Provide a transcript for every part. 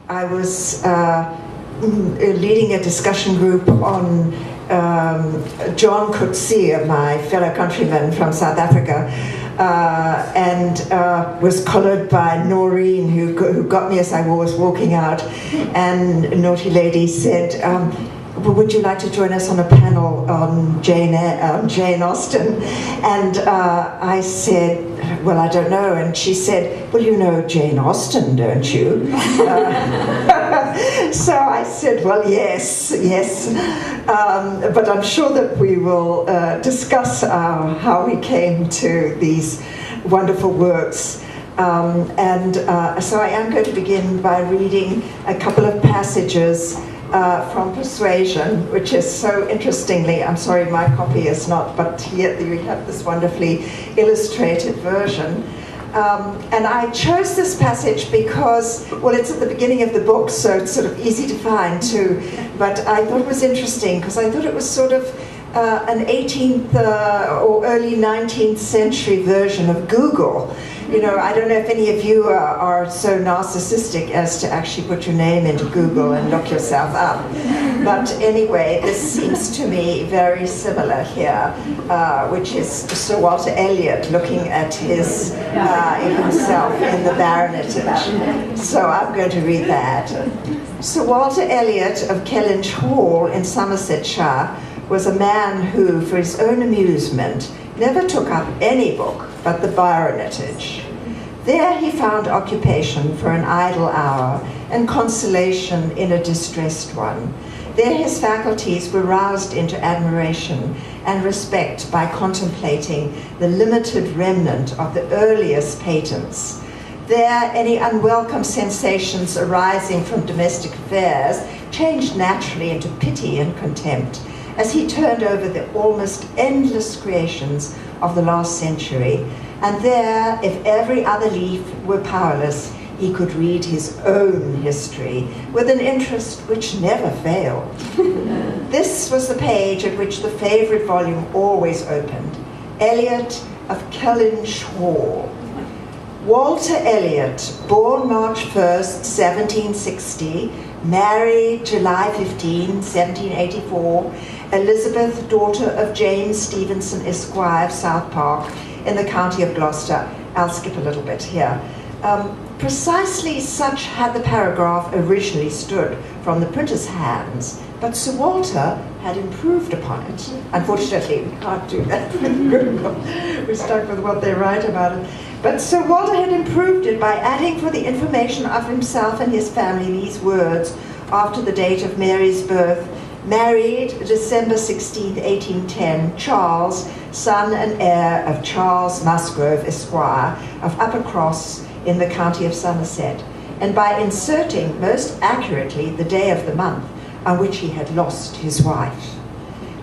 I was leading a discussion group on John Coetzee, my fellow countryman from South Africa, and was collared by Noreen, who got me as I was walking out. And Naughty Lady said, would you like to join us on a panel on Jane Austen? And I said, well, I don't know. And she said, well, you know Jane Austen, don't you? So I said, well, yes. But I'm sure that we will discuss how we came to these wonderful works. So I am going to begin by reading a couple of passages from Persuasion, which is so interestingly, I'm sorry my copy is not, but here we have this wonderfully illustrated version. And I chose this passage because, well, it's at the beginning of the book, so it's sort of easy to find too, but I thought it was interesting because I thought it was sort of an 18th or early 19th century version of Google. You know, I don't know if any of you are so narcissistic as to actually put your name into Google and look yourself up. But anyway, this seems to me very similar here, which is Sir Walter Elliot looking at his himself in the baronetage. So I'm going to read that. Sir Walter Elliot of Kellynch Hall in Somersetshire was a man who, for his own amusement, never took up any book but the baronetage. There he found occupation for an idle hour and consolation in a distressed one. There his faculties were roused into admiration and respect by contemplating the limited remnant of the earliest patents. There any unwelcome sensations arising from domestic affairs changed naturally into pity and contempt, as he turned over the almost endless creations of the last century, and there, if every other leaf were powerless, he could read his own history with an interest which never failed. This was the page at which the favorite volume always opened, Eliot of Kellynch Hall. Walter Eliot, born March 1st, 1760, married July 15, 1784, Elizabeth, daughter of James Stevenson, Esquire of South Park, in the county of Gloucester. I'll skip a little bit here. Precisely such had the paragraph originally stood from the printer's hands, but Sir Walter had improved upon it. Unfortunately, we can't do that with Google. We're stuck with what they write about it. But Sir Walter had improved it by adding for the information of himself and his family these words after the date of Mary's birth: married December 16, 1810, Charles, son and heir of Charles Musgrove, Esquire, of Uppercross in the county of Somerset, and by inserting most accurately the day of the month on which he had lost his wife.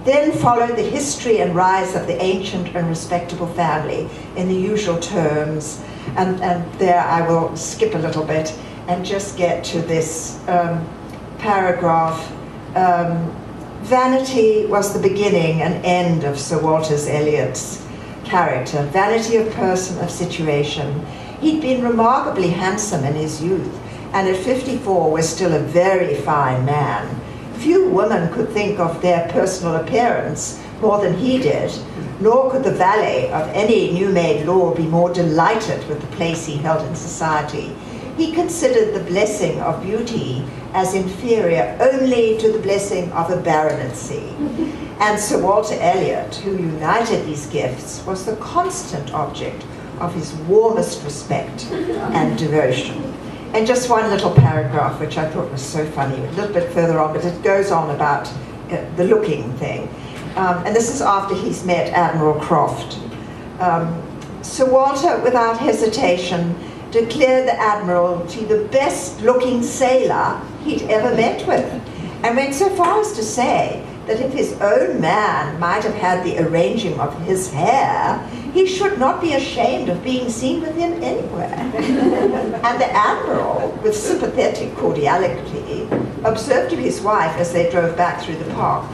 Then followed the history and rise of the ancient and respectable family in the usual terms, and there I will skip a little bit and just get to this paragraph. Vanity was the beginning and end of Sir Walter Elliot's character. Vanity of person, of situation. He'd been remarkably handsome in his youth, and at 54 was still a very fine man. Few women could think of their personal appearance more than he did, nor could the valet of any new-made lord be more delighted with the place he held in society. He considered the blessing of beauty as inferior only to the blessing of a baronetcy. And Sir Walter Elliot, who united these gifts, was the constant object of his warmest respect and devotion. And just one little paragraph, which I thought was so funny, a little bit further on, but it goes on about the looking thing. And this is after he's met Admiral Croft. Sir Walter, without hesitation, declared the Admiralty the best-looking sailor he'd ever met with, and went so far as to say that if his own man might have had the arranging of his hair, he should not be ashamed of being seen with him anywhere. And the Admiral, with sympathetic cordiality, observed to his wife as they drove back through the park,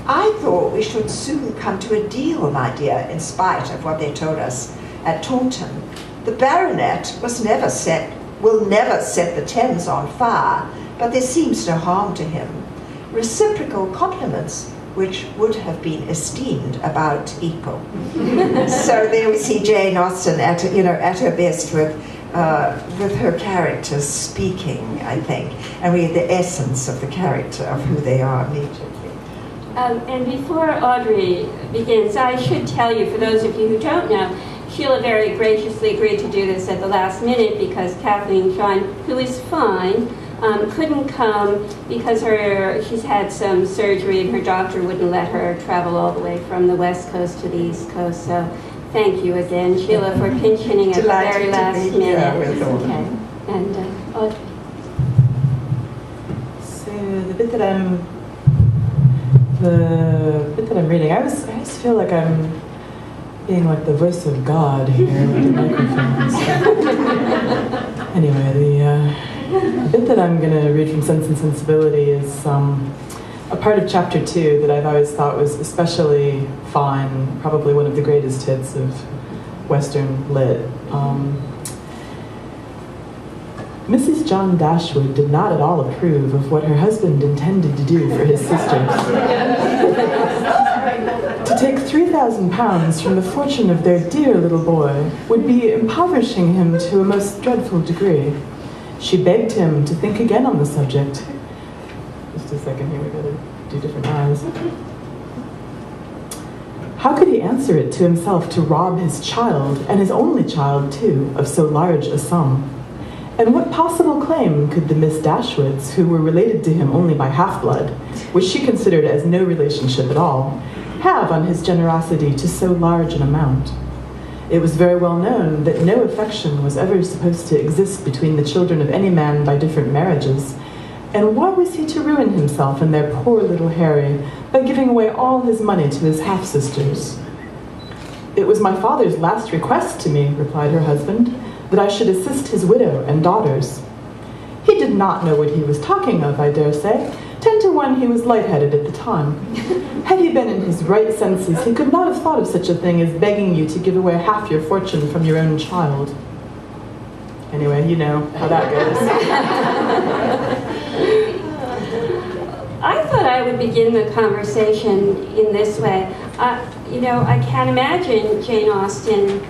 "I thought we should soon come to a deal, my dear, in spite of what they told us at Taunton. The baronet was never set will never set the Thames on fire, but there seems no harm to him. Reciprocal compliments, which would have been esteemed about equal. So there we see Jane Austen at her best with her characters speaking, I think, and we have the essence of the character of who they are immediately. And before Audrey begins, I should tell you, for those of you who don't know, Sheila very graciously agreed to do this at the last minute because Kathleen Shine, who is fine, couldn't come because she's had some surgery and her doctor wouldn't let her travel all the way from the West Coast to the East Coast. So thank you again, Sheila, for pinch-hitting at the very last minute. Okay. And Audrey. So the bit that I'm reading, I just feel like I'm being like the voice of God here with the microphone. So. Anyway, the bit that I'm going to read from Sense and Sensibility is a part of chapter 2 that I've always thought was especially fine, probably one of the greatest hits of Western lit. Mrs. John Dashwood did not at all approve of what her husband intended to do for his sisters. To take £3,000 from the fortune of their dear little boy would be impoverishing him to a most dreadful degree. She begged him to think again on the subject. Just a second here, we gotta do different eyes. How could he answer it to himself to rob his child, and his only child too, of so large a sum? And what possible claim could the Miss Dashwoods, who were related to him only by half-blood, which she considered as no relationship at all, have on his generosity to so large an amount? It was very well known that no affection was ever supposed to exist between the children of any man by different marriages, and why was he to ruin himself and their poor little Harry by giving away all his money to his half-sisters? It was my father's last request to me, replied her husband, that I should assist his widow and daughters. He did not know what he was talking of, I dare say. 10 to 1 he was lightheaded at the time. Had he been in his right senses, he could not have thought of such a thing as begging you to give away half your fortune from your own child. Anyway, you know how that goes. I thought I would begin the conversation in this way. I can't imagine Jane Austen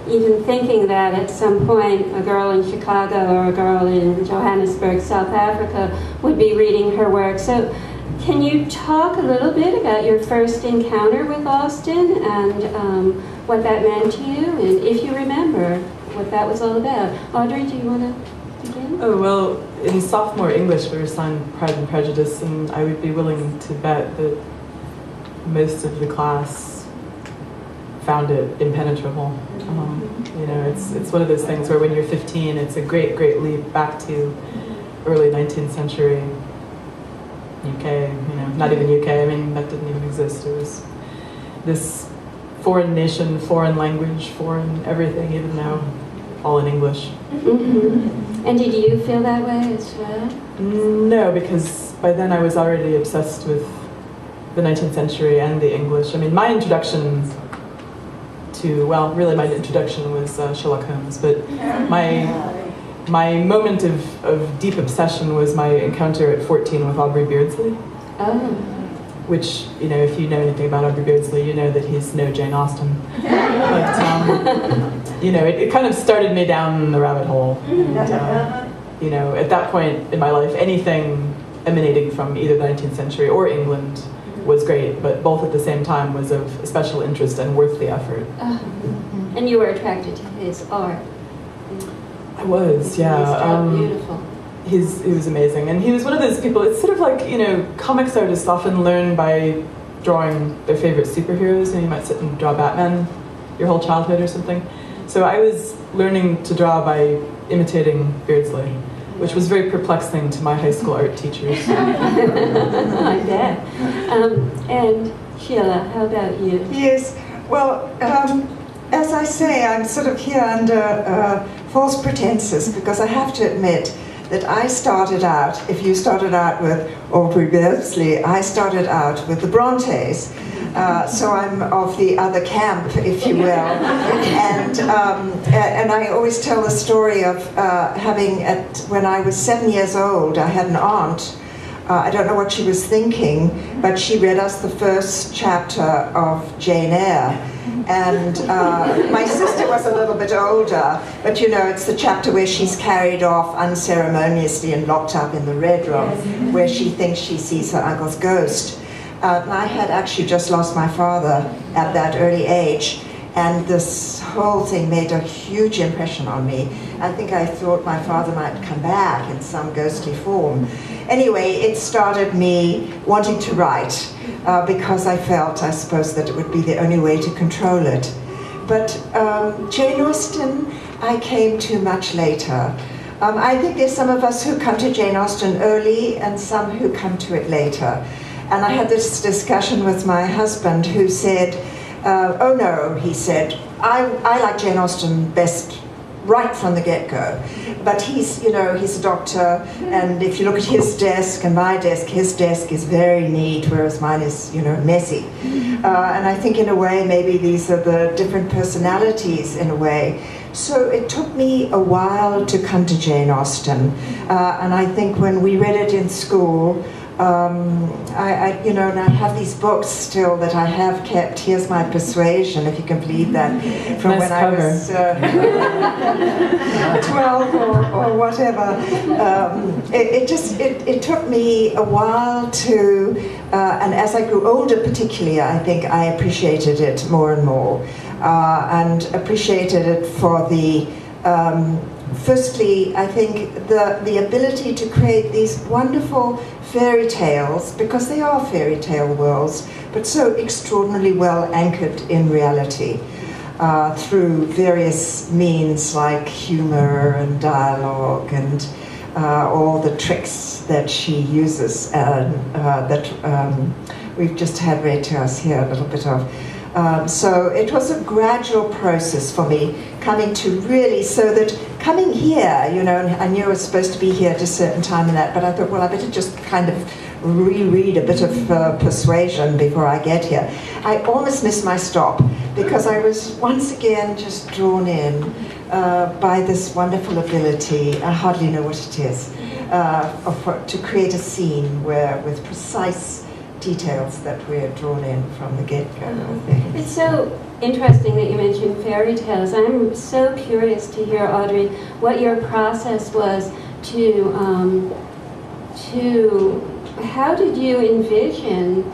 even thinking that at some point a girl in Chicago or a girl in Johannesburg, South Africa, would be reading her work. So can you talk a little bit about your first encounter with Austen and what that meant to you, and if you remember what that was all about? Audrey, do you want to begin? Oh, well, in sophomore English we were assigned Pride and Prejudice, and I would be willing to bet that most of the class found it impenetrable. It's one of those things where when you're 15, it's a great, great leap back to early 19th century UK, not even UK, that didn't even exist. It was this foreign nation, foreign language, foreign everything, even though all in English. Mm-hmm. And did you feel that way as well? No, because by then I was already obsessed with the 19th century and the English. My introduction my introduction was Sherlock Holmes, but my moment of deep obsession was my encounter at 14 with Aubrey Beardsley. Oh. Which, if you know anything about Aubrey Beardsley, you know that he's no Jane Austen. But, it kind of started me down the rabbit hole. And, at that point in my life, anything emanating from either the 19th century or England was great, but both at the same time was of special interest and worth the effort. And you were attracted to his art. I was, yeah. Beautiful. He was amazing, and he was one of those people. It's sort of like, comics artists often learn by drawing their favorite superheroes, and you might sit and draw Batman your whole childhood or something. So I was learning to draw by imitating Beardsley, which was very perplexing to my high school art teachers. I bet. And Sheila, how about you? Yes, well, as I say, I'm sort of here under false pretenses, because I have to admit that I started out, if you started out with Aubrey Beardsley, I started out with the Brontes. So I'm of the other camp, if you will. And I always tell the story of when I was 7 years old, I had an aunt. I don't know what she was thinking, but she read us the first chapter of Jane Eyre. And my sister was a little bit older, but you know, it's the chapter where she's carried off unceremoniously and locked up in the Red Room, where she thinks she sees her uncle's ghost. I had actually just lost my father at that early age, and this whole thing made a huge impression on me. I think I thought my father might come back in some ghostly form. Anyway, it started me wanting to write because I felt, I suppose, that it would be the only way to control it. But Jane Austen, I came to much later. I think there's some of us who come to Jane Austen early and some who come to it later. And I had this discussion with my husband who said, oh no, he said, I like Jane Austen best right from the get-go. But he's a doctor, and if you look at his desk and my desk, his desk is very neat, whereas mine is, messy. And I think in a way, maybe these are the different personalities in a way. So it took me a while to come to Jane Austen. And I think when we read it in school, and I have these books still that I have kept. Here's My Persuasion, if you can believe that, from nice when cover. I was 12 or whatever. It took me a while to, and as I grew older particularly, I think I appreciated it more and more, and appreciated it for the firstly, I think the ability to create these wonderful fairy tales, because they are fairy tale worlds, but so extraordinarily well anchored in reality through various means like humor and dialogue and all the tricks that she uses that we've just had read to us here a little bit of. So it was a gradual process for me coming to really, so that coming here, and I knew I was supposed to be here at a certain time and that, but I thought, well, I better just kind of reread a bit of Persuasion before I get here. I almost missed my stop because I was once again just drawn in by this wonderful ability, I hardly know what it is, to create a scene with precise details that we're drawn in from the get-go. It's so interesting that you mentioned fairy tales. I'm so curious to hear, Audrey, what your process was to how did you envision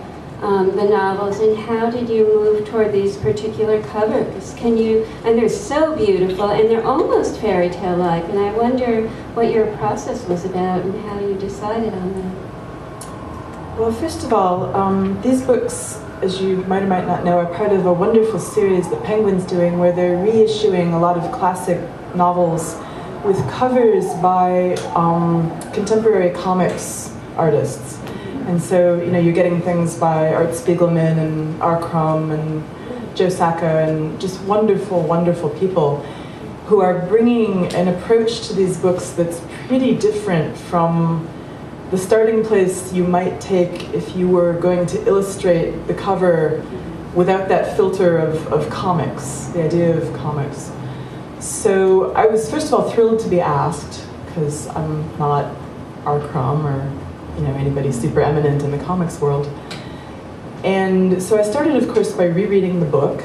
the novels, and how did you move toward these particular covers? And they're so beautiful, and they're almost fairy tale-like, and I wonder what your process was about and how you decided on them. Well, first of all, these books, as you might or might not know, are part of a wonderful series that Penguin's doing where they're reissuing a lot of classic novels with covers by contemporary comics artists. And so, you're getting things by Art Spiegelman and R. Crumb and Joe Sacco and just wonderful, wonderful people who are bringing an approach to these books that's pretty different from the starting place you might take if you were going to illustrate the cover without that filter of comics, the idea of comics. So I was, first of all, thrilled to be asked, because I'm not R. Crumb or anybody super eminent in the comics world. And so I started, of course, by rereading the book,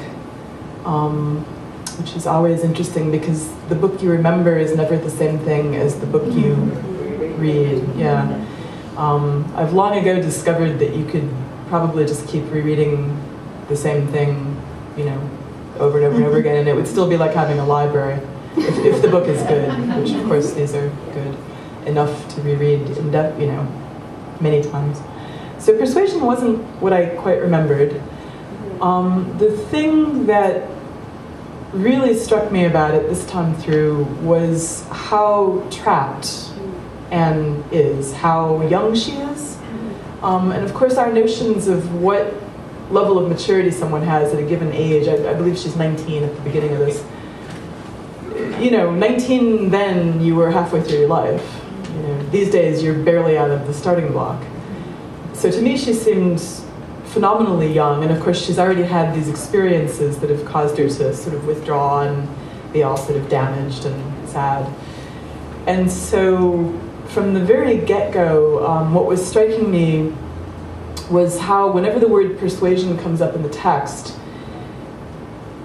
which is always interesting because the book you remember is never the same thing as the book you read. Yeah. I've long ago discovered that you could probably just keep rereading the same thing, over and over and over again, and it would still be like having a library if the book is good, which of course these are good enough to reread in depth, many times. So Persuasion wasn't what I quite remembered. The thing that really struck me about it this time through was how trapped Anne is, how young she is. And of course our notions of what level of maturity someone has at a given age, I believe she's 19 at the beginning of this. 19 then, you were halfway through your life. These days you're barely out of the starting block. So to me she seemed phenomenally young, and of course she's already had these experiences that have caused her to sort of withdraw and be all sort of damaged and sad. And so from the very get-go, what was striking me was how whenever the word persuasion comes up in the text,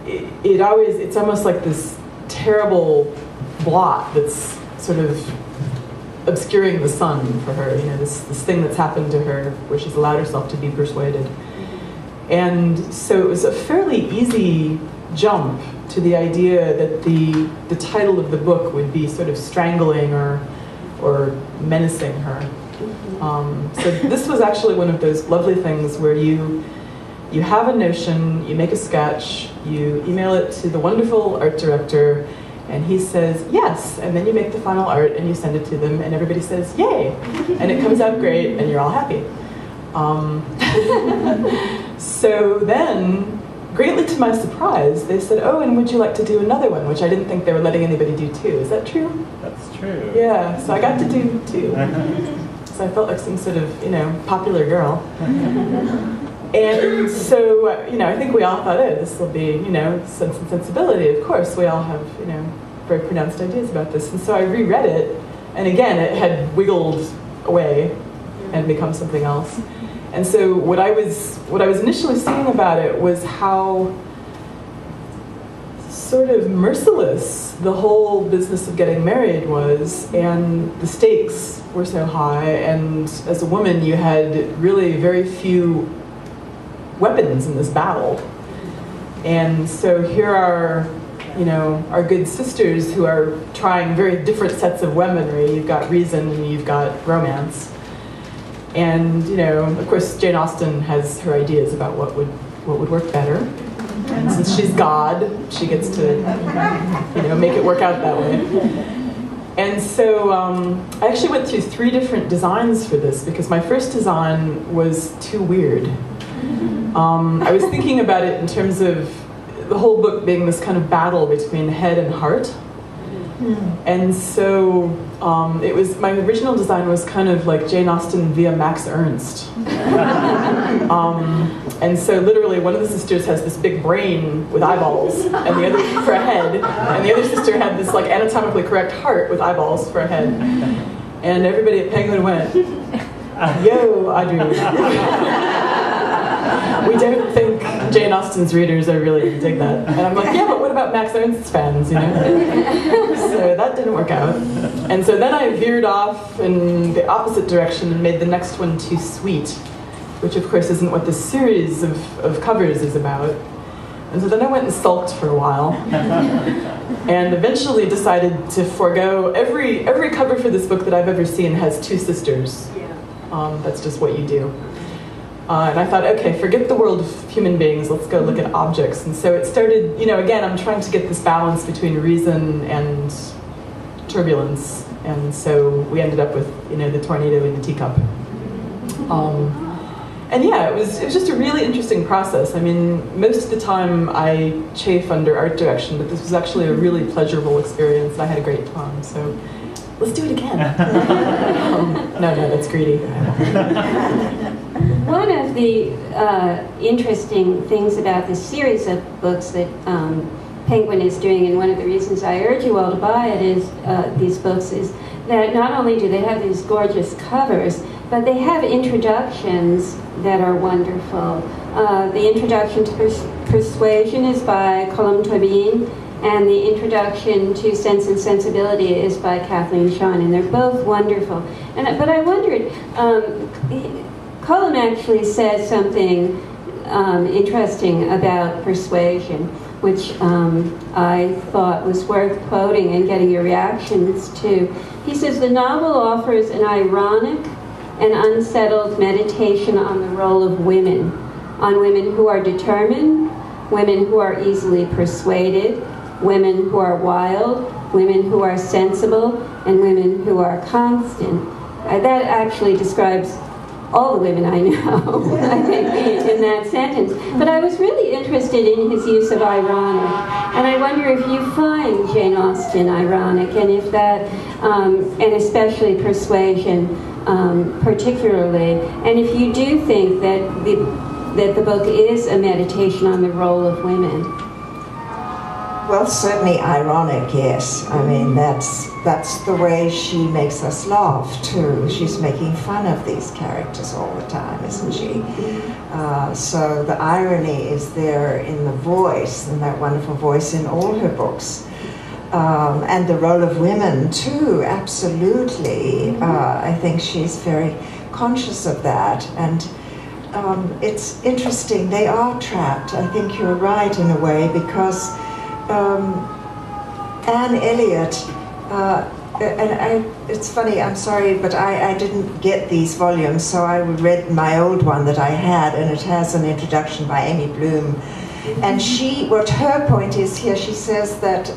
it's almost like this terrible blot that's sort of obscuring the sun for her, this thing that's happened to her where she's allowed herself to be persuaded. And so it was a fairly easy jump to the idea that the title of the book would be sort of strangling or menacing her. So this was actually one of those lovely things where you have a notion, you make a sketch, you email it to the wonderful art director, and he says yes, and then you make the final art and you send it to them, and everybody says yay, and it comes out great, and you're all happy. So then, greatly to my surprise, they said, oh, and would you like to do another one, which I didn't think they were letting anybody do two. Is that true? That's true. Yeah, so I got to do two. So I felt like some sort of, popular girl. And so, I think we all thought, oh, this will be, Sense and Sensibility. Of course, we all have, very pronounced ideas about this. And so I reread it, and again, it had wiggled away and become something else. And so what I was initially seeing about it was how sort of merciless the whole business of getting married was, and the stakes were so high, and as a woman you had really very few weapons in this battle. And so here are, our good sisters who are trying very different sets of weaponry. You've got reason and you've got romance. And, of course, Jane Austen has her ideas about what would work better. And since she's God, she gets to, make it work out that way. And so I actually went through 3 different designs for this because my first design was too weird. I was thinking about it in terms of the whole book being this kind of battle between head and heart. And so it was, my original design was kind of like Jane Austen via Max Ernst. And so literally one of the sisters has this big brain with eyeballs and the other for a head, and the other sister had this like anatomically correct heart with eyeballs for a head. And everybody at Penguin went, yo, Audrey. We don't think Jane Austen's readers are really going to dig that. And I'm like, yeah, but what about Max Ernst's fans, So that didn't work out. And so then I veered off in the opposite direction and made the next one too sweet, which of course isn't what this series of covers is about. And so then I went and sulked for a while, and eventually decided to forego every cover for this book that I've ever seen has 2 sisters. That's just what you do. And I thought, okay, forget the world of human beings, let's go look at objects. And so it started, again, I'm trying to get this balance between reason and turbulence. And so we ended up with, the tornado in the teacup. And yeah, it was just a really interesting process. I mean, most of the time I chafe under art direction, but this was actually a really pleasurable experience, and I had a great time. So let's do it again. No, that's greedy. One of the interesting things about this series of books that Penguin is doing, and one of the reasons I urge you all to buy it is these books, is that not only do they have these gorgeous covers, but they have introductions that are wonderful. The introduction to Persuasion is by Colm Tóibín, and the introduction to Sense and Sensibility is by Kathleen Shawn, and they're both wonderful. But I wondered, Colm actually said something interesting about persuasion, which I thought was worth quoting and getting your reactions to. He says, the novel offers an ironic and unsettled meditation on the role of women, on women who are determined, women who are easily persuaded, women who are wild, women who are sensible, and women who are constant. That actually describes all the women I know, I think, in that sentence. But I was really interested in his use of ironic, and I wonder if you find Jane Austen ironic, and if that, and especially Persuasion particularly, and if you do think that that the book is a meditation on the role of women. Well, certainly ironic, yes. I mean, that's the way she makes us laugh, too. She's making fun of these characters all the time, isn't she? So the irony is there in the voice, in that wonderful voice in all her books. And the role of women, too, absolutely. I think she's very conscious of that. And it's interesting, they are trapped. I think you're right in a way, because Anne Elliot, it's funny, I'm sorry, but I didn't get these volumes, so I read my old one that I had, and it has an introduction by Amy Bloom. And what her point is here, she says that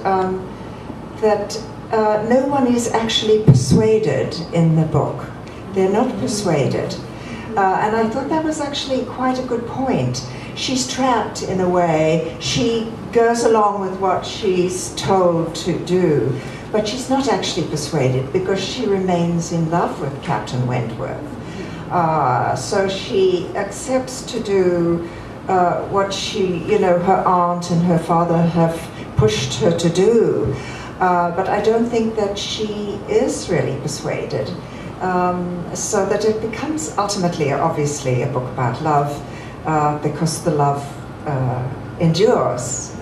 no one is actually persuaded in the book. They're not persuaded. And I thought that was actually quite a good point. She's trapped in a way. She goes along with what she's told to do, but she's not actually persuaded because she remains in love with Captain Wentworth. So she accepts to do what her aunt and her father have pushed her to do. But I don't think that she is really persuaded. So that it becomes ultimately, obviously, a book about love, because the love endures.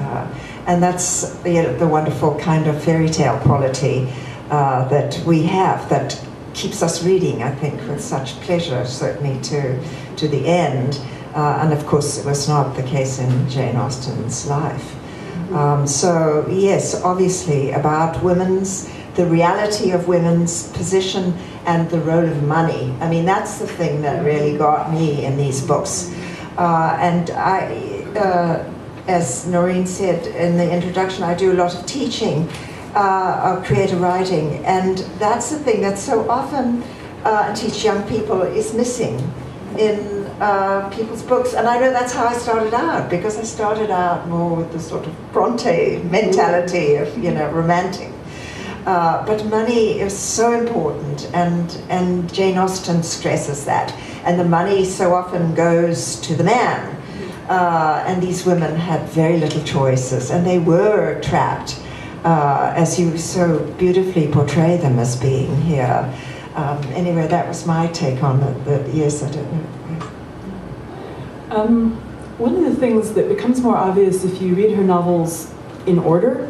And that's the wonderful kind of fairy tale quality that we have that keeps us reading, I think, with such pleasure, certainly to the end. And of course, it was not the case in Jane Austen's life. So yes, obviously about the reality of women's position and the role of money. I mean, that's the thing that really got me in these books. And I, as Noreen said in the introduction, I do a lot of teaching of creative writing, and that's the thing that so often teach young people is missing in people's books. And I know that's how I started out, because I started out more with the sort of Bronte mentality of, romantic. But money is so important, and Jane Austen stresses that. And the money so often goes to the man. And these women had very little choices, and they were trapped, as you so beautifully portray them as being here. Anyway, that was my take on it. Yes, I don't know. One of the things that becomes more obvious if you read her novels in order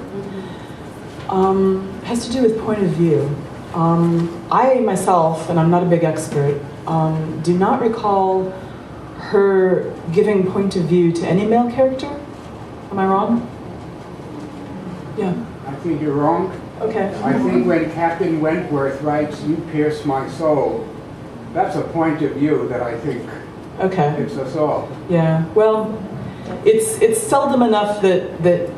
has to do with point of view. I myself, and I'm not a big expert, do not recall her giving point of view to any male character. Am I wrong? Yeah. I think you're wrong. Okay. I think when Captain Wentworth writes, "You pierce my soul," that's a point of view that I think hits us all. Yeah. Well, it's seldom enough that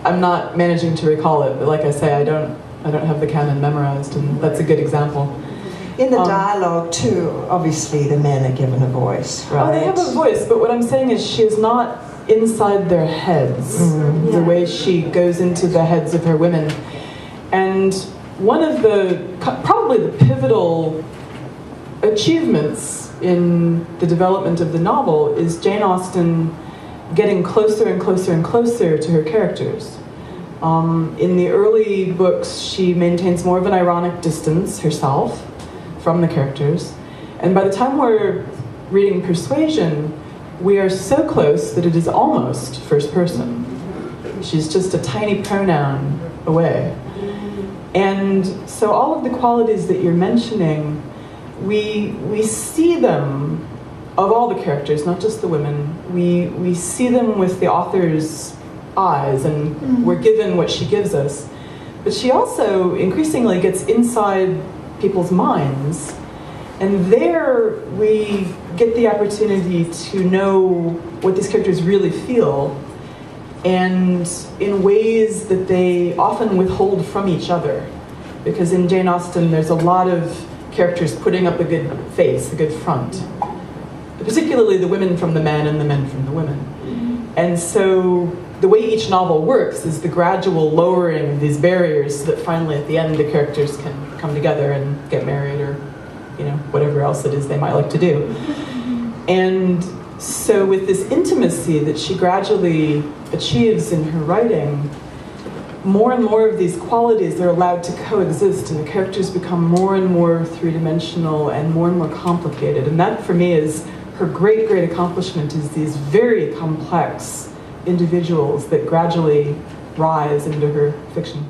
I'm not managing to recall it. But like I say, I don't have the canon memorized, and that's a good example. In the dialogue, too, obviously the men are given a voice, right? Oh, they have a voice, but what I'm saying is she is not inside their heads, the way she goes into the heads of her women. And one of probably the pivotal achievements in the development of the novel is Jane Austen getting closer and closer and closer to her characters. In the early books, she maintains more of an ironic distance herself from the characters. And by the time we're reading Persuasion, we are so close that it is almost first person. She's just a tiny pronoun away. And so all of the qualities that you're mentioning, we see them, of all the characters, not just the women, we see them with the author's eyes, and we're given what she gives us. But she also increasingly gets inside people's minds, and there we get the opportunity to know what these characters really feel, and in ways that they often withhold from each other. Because in Jane Austen, there's a lot of characters putting up a good face, a good front. Particularly the women from the men and the men from the women. And so the way each novel works is the gradual lowering of these barriers so that finally at the end the characters can come together and get married, or whatever else it is they might like to do. And so with this intimacy that she gradually achieves in her writing, more and more of these qualities are allowed to coexist, and the characters become more and more three-dimensional and more complicated. And that, for me, is her great, great accomplishment, is these very complex individuals that gradually rise into her fiction.